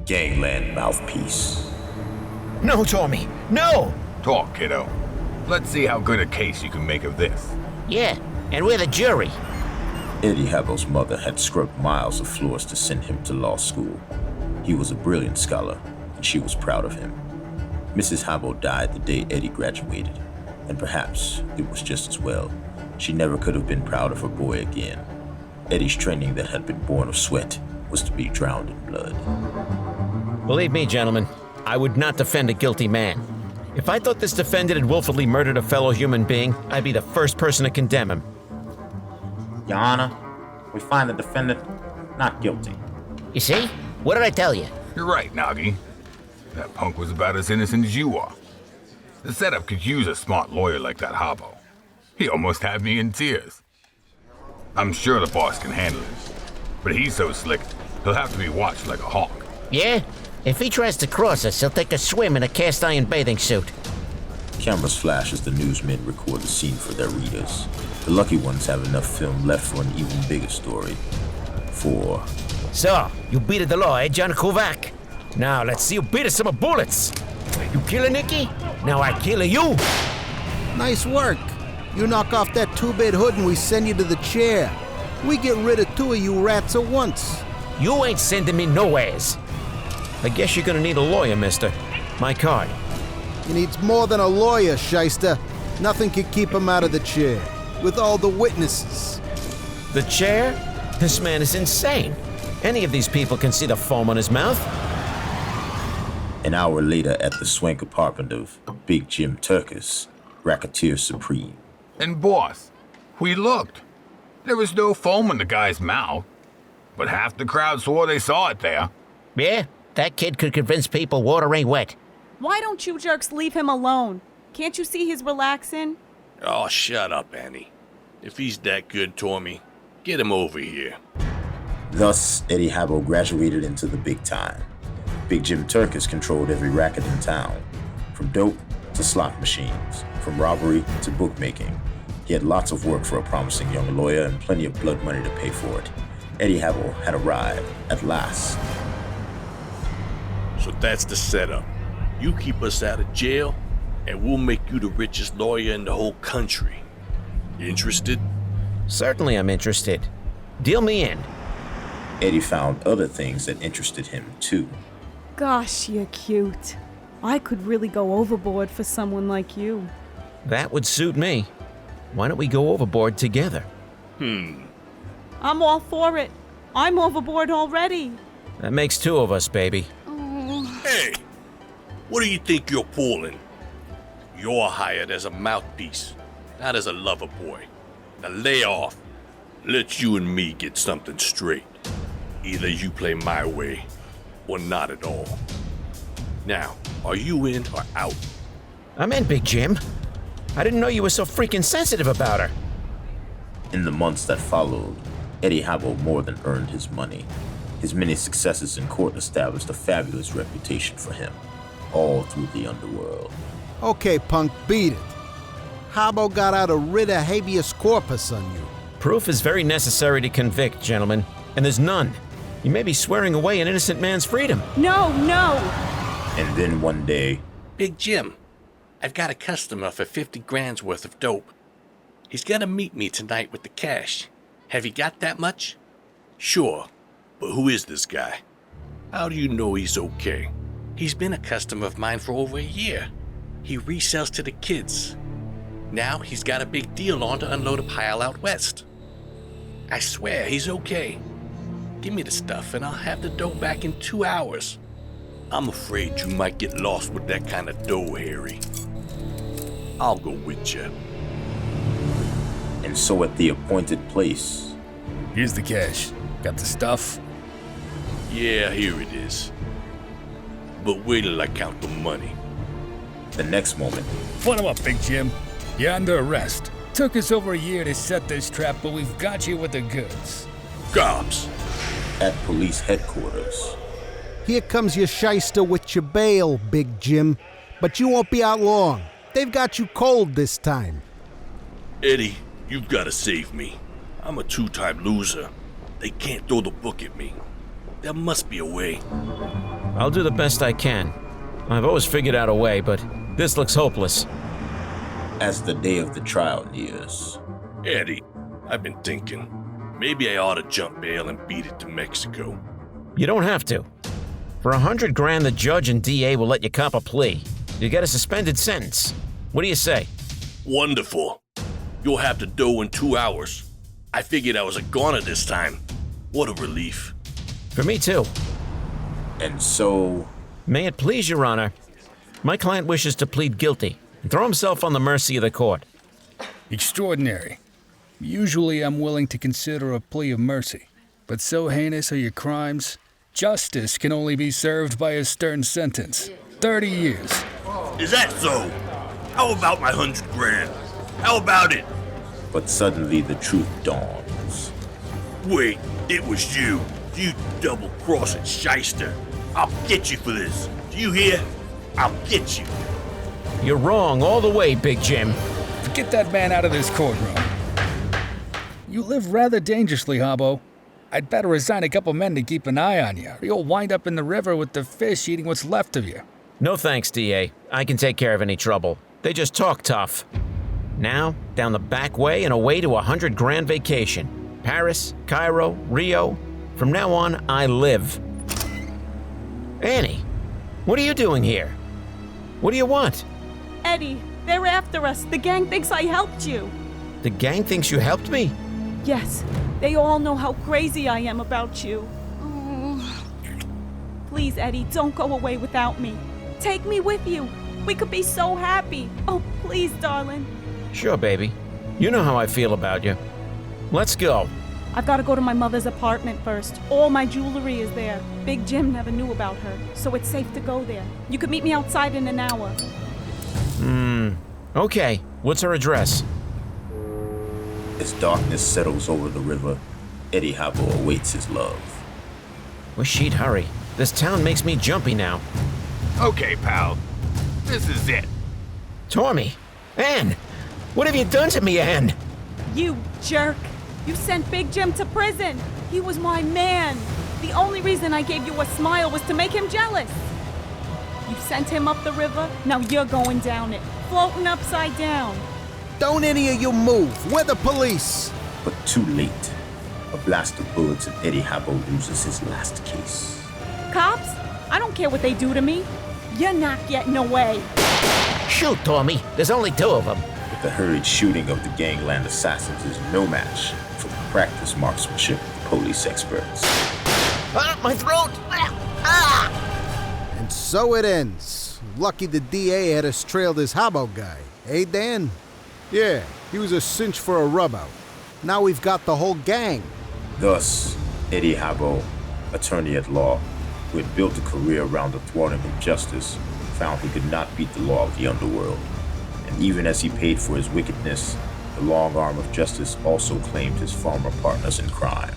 Gangland Mouthpiece. No, Tommy, no! Talk, kiddo. Let's see how good a case you can make of this. Yeah, and we're the jury. Eddie Habo's mother had scrubbed miles of floors to send him to law school. He was a brilliant scholar, and she was proud of him. Mrs. Habo died the day Eddie graduated, and perhaps it was just as well. She never could have been proud of her boy again. Eddie's training that had been born of sweat was to be drowned in blood. Believe me, gentlemen, I would not defend a guilty man. If I thought this defendant had willfully murdered a fellow human being, I'd be the first person to condemn him. Your Honor, we find the defendant not guilty. You see? What did I tell you? You're right, Nagi. That punk was about as innocent as you are. The setup could use a smart lawyer like that Habo. He almost had me in tears. I'm sure the boss can handle it, but he's so slick, he'll have to be watched like a hawk. Yeah? If he tries to cross us, he'll take a swim in a cast-iron bathing suit. Cameras flash as the newsmen record the scene for their readers. The lucky ones have enough film left for an even bigger story. So, you beat the law, eh, John Kovac? Now, let's see you beat us some bullets. You kill a Nicky? Now I kill you. Nice work. You knock off that 2-bit hood and we send you to the chair. We get rid of 2 of you rats at once. You ain't sending me nowheres. I guess you're gonna need a lawyer, mister. My card. He needs more than a lawyer, shyster. Nothing could keep him out of the chair. With all the witnesses. The chair? This man is insane. Any of these people can see the foam on his mouth. An hour later at the swank apartment of Big Jim Turkis, racketeer supreme. And boss, we looked. There was no foam in the guy's mouth, but half the crowd swore they saw it there. Yeah? That kid could convince people water ain't wet. Why don't you jerks leave him alone? Can't you see he's relaxing? Oh, shut up, Annie. If he's that good, Tommy, get him over here. Thus, Eddie Habo graduated into the big time. Big Jim Turkis controlled every racket in town, from dope to slot machines, from robbery to bookmaking. He had lots of work for a promising young lawyer and plenty of blood money to pay for it. Eddie Habo had arrived at last. So that's the setup. You keep us out of jail, and we'll make you the richest lawyer in the whole country. Interested? Certainly I'm interested. Deal me in. Eddie found other things that interested him, too. Gosh, you're cute. I could really go overboard for someone like you. That would suit me. Why don't we go overboard together? I'm all for it. I'm overboard already. That makes 2 of us, baby. Hey! What do you think you're pulling? You're hired as a mouthpiece, not as a lover boy. Now lay off. Let you and me get something straight. Either you play my way, or not at all. Now, are you in or out? I'm in, Big Jim. I didn't know you were so freaking sensitive about her. In the months that followed, Eddie Habo more than earned his money. His many successes in court established a fabulous reputation for him, all through the underworld. Okay, punk, beat it. Habo got out a writ of habeas corpus on you. Proof is very necessary to convict, gentlemen, and there's none. You may be swearing away an innocent man's freedom. No, no! And then one day, Big Jim, I've got a customer for 50 grand's worth of dope. He's gonna meet me tonight with the cash. Have you got that much? Sure, but who is this guy? How do you know he's okay? He's been a customer of mine for over a year. He resells to the kids. Now he's got a big deal on to unload a pile out west. I swear he's okay. Give me the stuff and I'll have the dough back in 2 hours. I'm afraid you might get lost with that kind of dough, Harry. I'll go with you. and so at the appointed place. Here's the cash. Got the stuff? Yeah, here it is. But wait till I count the money. The next moment, Put him up, Big Jim. You're under arrest. Took us over a year to set this trap, but we've got you with the goods. Cops! at police headquarters. Here comes your shyster with your bail, Big Jim. But you won't be out long. They've got you cold this time. Eddie, you've got to save me. I'm a two-time loser. They can't throw the book at me. There must be a way. I'll do the best I can. I've always figured out a way, but this looks hopeless. As the day of the trial nears, Eddie, I've been thinking. Maybe I ought to jump bail and beat it to Mexico. You don't have to. For $100 grand, the judge and DA will let you cop a plea. You get a suspended sentence. What do you say? Wonderful. You'll have the dough in 2 hours. I figured I was a goner this time. What a relief. For me too. and so... May it please Your Honor, my client wishes to plead guilty and throw himself on the mercy of the court. Extraordinary. Usually I'm willing to consider a plea of mercy, but so heinous are your crimes, justice can only be served by a stern sentence. 30 years. Is that so? How about my 100 grand? How about it? But suddenly the truth dawns. Wait, it was you. You double-crossing shyster. I'll get you for this. Do you hear? I'll get you. You're wrong all the way, Big Jim. Get that man out of this courtroom. You live rather dangerously, Habo. I'd better assign a couple men to keep an eye on you, or you'll wind up in the river with the fish eating what's left of you. No thanks, DA. I can take care of any trouble. They just talk tough. Now, down the back way and away to a 100 grand vacation. Paris, Cairo, Rio. From now on, I live. Annie, what are you doing here? What do you want? Eddie, they're after us. The gang thinks I helped you. The gang thinks you helped me? Yes, they all know how crazy I am about you. Please, Eddie, don't go away without me. Take me with you. We could be so happy. Oh, please, darling. Sure, baby. You know how I feel about you. Let's go. I've got to go to my mother's apartment first. All my jewelry is there. Big Jim never knew about her, so it's safe to go there. You could meet me outside in an hour. Okay. What's her address? As darkness settles over the river, Eddie Habo awaits his love. Wish she'd hurry. This town makes me jumpy now. Okay, pal. This is it. Tommy! Anne! What have you done to me, Anne? You jerk! You sent Big Jim to prison! He was my man! The only reason I gave you a smile was to make him jealous! You sent him up the river, now you're going down it, floating upside down. Don't any of you move. We're the police. But too late. A blast of bullets and Eddie Habo loses his last case. Cops? I don't care what they do to me. You're not getting away. Shoot, Tommy. There's only two of them. But the hurried shooting of the gangland assassins is no match for the practiced marksmanship of the police experts. Ah, my throat! Ah! And so it ends. Lucky the DA had us trailed this Habo guy. Eh, Dan? Yeah, he was a cinch for a rub-out. Now we've got the whole gang. Thus, Eddie Habo, attorney at law, who had built a career around the thwarting of justice, found he could not beat the law of the underworld. And even as he paid for his wickedness, the long arm of justice also claimed his former partners in crime.